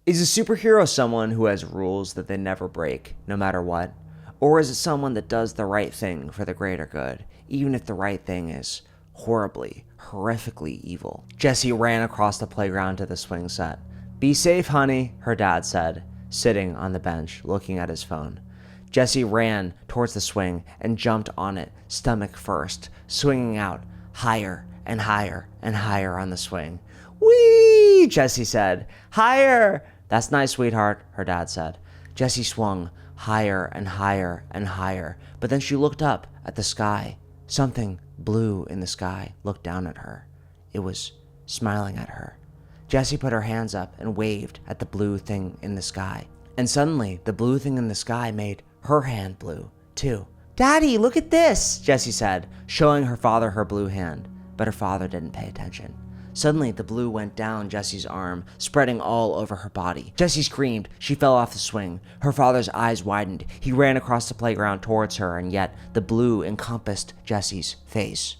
Is a superhero someone who has rules that they never break, no matter what? Or is it someone that does the right thing for the greater good, even if the right thing is horribly, horrifically evil? Jessie ran across the playground to the swing set. "Be safe, honey," her dad said, sitting on the bench, looking at his phone. Jessie ran towards the swing and jumped on it, stomach first, swinging out higher and higher and higher on the swing. "Whee!" Jessie said. "Higher!" "That's nice, sweetheart," her dad said. Jessie swung higher and higher and higher, but then she looked up at the sky. Something blue in the sky looked down at her. It was smiling at her. Jessie put her hands up and waved at the blue thing in the sky. And suddenly, the blue thing in the sky made her hand blue, too. "Daddy, look at this," Jessie said, showing her father her blue hand. But her father didn't pay attention. Suddenly, the blue went down Jessie's arm, spreading all over her body. Jessie screamed. She fell off the swing. Her father's eyes widened. He ran across the playground towards her, and yet the blue encompassed Jessie's face.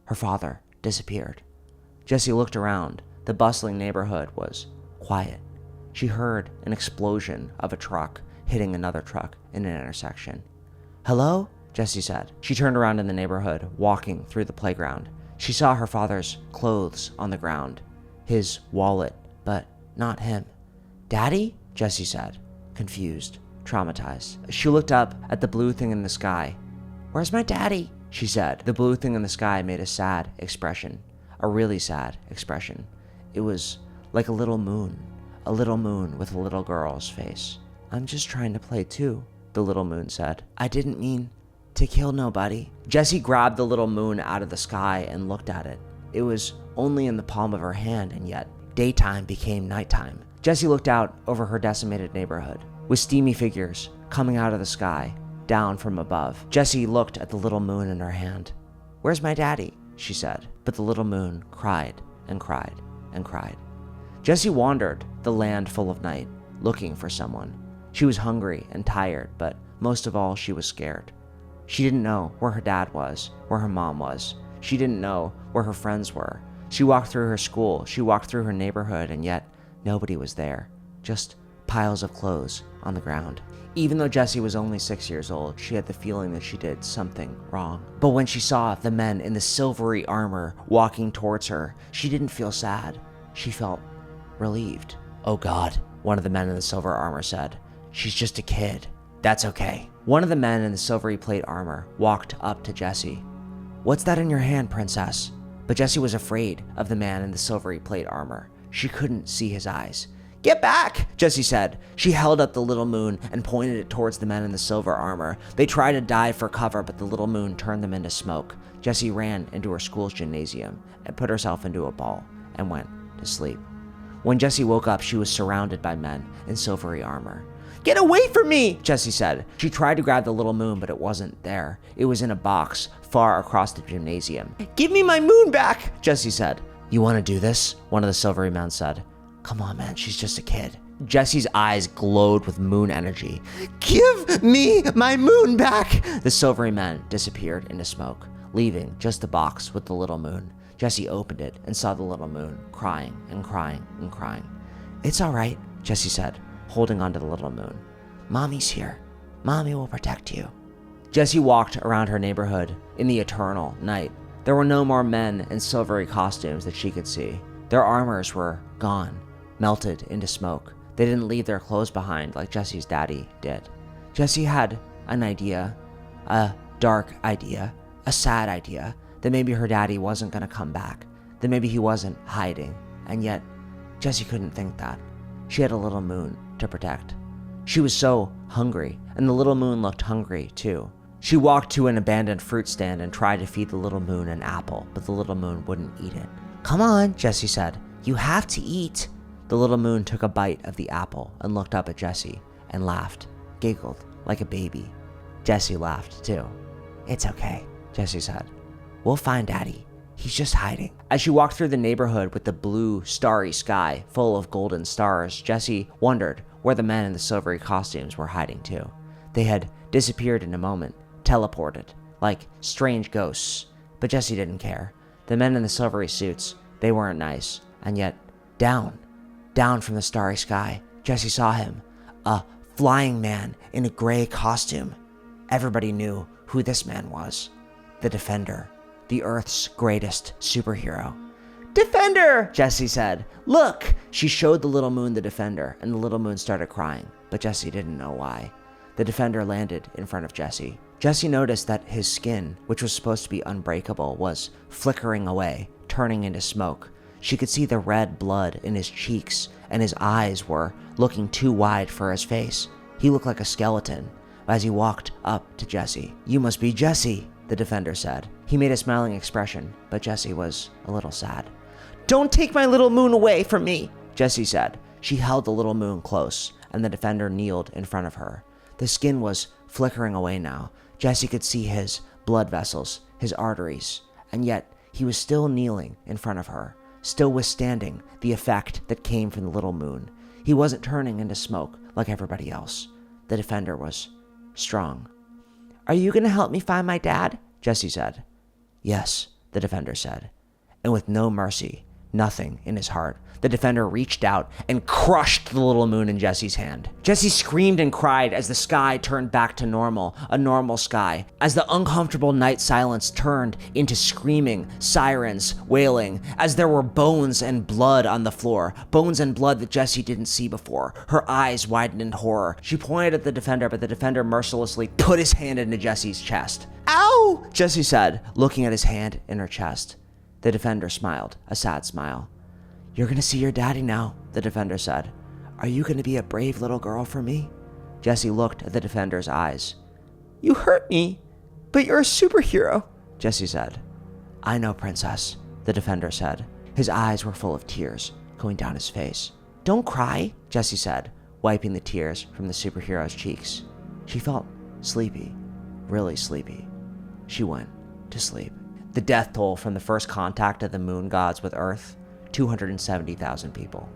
Her father disappeared. Jessie looked around. The bustling neighborhood was quiet. She heard an explosion of a truck hitting another truck in an intersection. "Hello?" Jessie said. She turned around in the neighborhood, walking through the playground. She saw her father's clothes on the ground, his wallet, but not him. "Daddy?" Jessie said, confused, traumatized. She looked up at the blue thing in the sky. "Where's my daddy?" she said. The blue thing in the sky made a sad expression, a really sad expression. It was like a little moon with a little girl's face. "I'm just trying to play too," the little moon said. "I didn't mean to kill nobody." Jessie grabbed the little moon out of the sky and looked at it. It was only in the palm of her hand, and yet daytime became nighttime. Jessie looked out over her decimated neighborhood, with steamy figures coming out of the sky, down from above. Jessie looked at the little moon in her hand. "Where's my daddy?" she said. But the little moon cried and cried and cried. Jessie wandered the land full of night, looking for someone. She was hungry and tired, but most of all, she was scared. She didn't know where her dad was, where her mom was. She didn't know where her friends were. She walked through her school, she walked through her neighborhood, and yet nobody was there. Just piles of clothes on the ground. Even though Jessie was only 6 years old, she had the feeling that she did something wrong. But when she saw the men in the silvery armor walking towards her, she didn't feel sad. She felt relieved. "Oh God," one of the men in the silver armor said. "She's just a kid. That's okay." One of the men in the silvery plate armor walked up to Jessie. "What's that in your hand, princess?" But Jessie was afraid of the man in the silvery plate armor. She couldn't see his eyes. "Get back," Jessie said. She held up the little moon and pointed it towards the men in the silver armor. They tried to dive for cover, but the little moon turned them into smoke. Jessie ran into her school's gymnasium and put herself into a ball and went to sleep. When Jessie woke up, she was surrounded by men in silvery armor. "Get away from me," Jessie said. She tried to grab the little moon, but it wasn't there. It was in a box far across the gymnasium. "Give me my moon back," Jessie said. "You want to do this?" one of the silvery men said. "Come on, man, she's just a kid." Jessie's eyes glowed with moon energy. "Give me my moon back!" The silvery men disappeared into smoke, leaving just the box with the little moon. Jessie opened it and saw the little moon crying and crying and crying. "It's all right," Jessie said, holding onto the little moon. "Mommy's here. Mommy will protect you." Jessie walked around her neighborhood in the eternal night. There were no more men in silvery costumes that she could see. Their armors were gone, melted into smoke. They didn't leave their clothes behind like Jessie's daddy did. Jessie had an idea, a dark idea, a sad idea, that maybe her daddy wasn't going to come back, that maybe he wasn't hiding, and yet Jessie couldn't think that. She had a little moon to protect. She was so hungry, and the little moon looked hungry too. She walked to an abandoned fruit stand and tried to feed the little moon an apple, but the little moon wouldn't eat it. "Come on," Jessie said. "You have to eat." The little moon took a bite of the apple and looked up at Jessie and laughed, giggled like a baby. Jessie laughed too. "It's okay," Jessie said. "We'll find Daddy. He's just hiding." As she walked through the neighborhood with the blue, starry sky full of golden stars, Jessie wondered where the men in the silvery costumes were hiding too. They had disappeared in a moment, teleported, like strange ghosts. But Jessie didn't care. The men in the silvery suits, they weren't nice. And yet, down from the starry sky, Jesse saw him, a flying man in a gray costume. Everybody knew who this man was. The Defender, the Earth's greatest superhero. "Defender!" Jesse said. "Look!" She showed the little moon the Defender, and the little moon started crying, but Jesse didn't know why. The Defender landed in front of Jesse. Jesse noticed that his skin, which was supposed to be unbreakable, was flickering away, turning into smoke. She could see the red blood in his cheeks, and his eyes were looking too wide for his face. He looked like a skeleton as he walked up to Jesse. "You must be Jesse," the Defender said. He made a smiling expression, but Jesse was a little sad. "Don't take my little moon away from me," Jesse said. She held the little moon close, and the Defender kneeled in front of her. The skin was flickering away now. Jesse could see his blood vessels, his arteries, and yet he was still kneeling in front of her, still withstanding the effect that came from the little moon. He wasn't turning into smoke like everybody else. The Defender was strong. "Are you going to help me find my dad?" Jesse said. "Yes," the Defender said. And with no mercy, nothing in his heart, the Defender reached out and crushed the little moon in Jesse's hand. Jesse screamed and cried as the sky turned back to normal, a normal sky, as the uncomfortable night silence turned into screaming, sirens, wailing, as there were bones and blood on the floor, bones and blood that Jesse didn't see before. Her eyes widened in horror. She pointed at the Defender, but the Defender mercilessly put his hand into Jesse's chest. "Ow!" Jesse said, looking at his hand in her chest. The Defender smiled, a sad smile. "You're going to see your daddy now," the Defender said. "Are you going to be a brave little girl for me?" Jesse looked at the Defender's eyes. "You hurt me, but you're a superhero," Jesse said. "I know, Princess," the Defender said. His eyes were full of tears going down his face. "Don't cry," Jesse said, wiping the tears from the superhero's cheeks. She felt sleepy, really sleepy. She went to sleep. The death toll from the first contact of the moon gods with Earth, 270,000 people.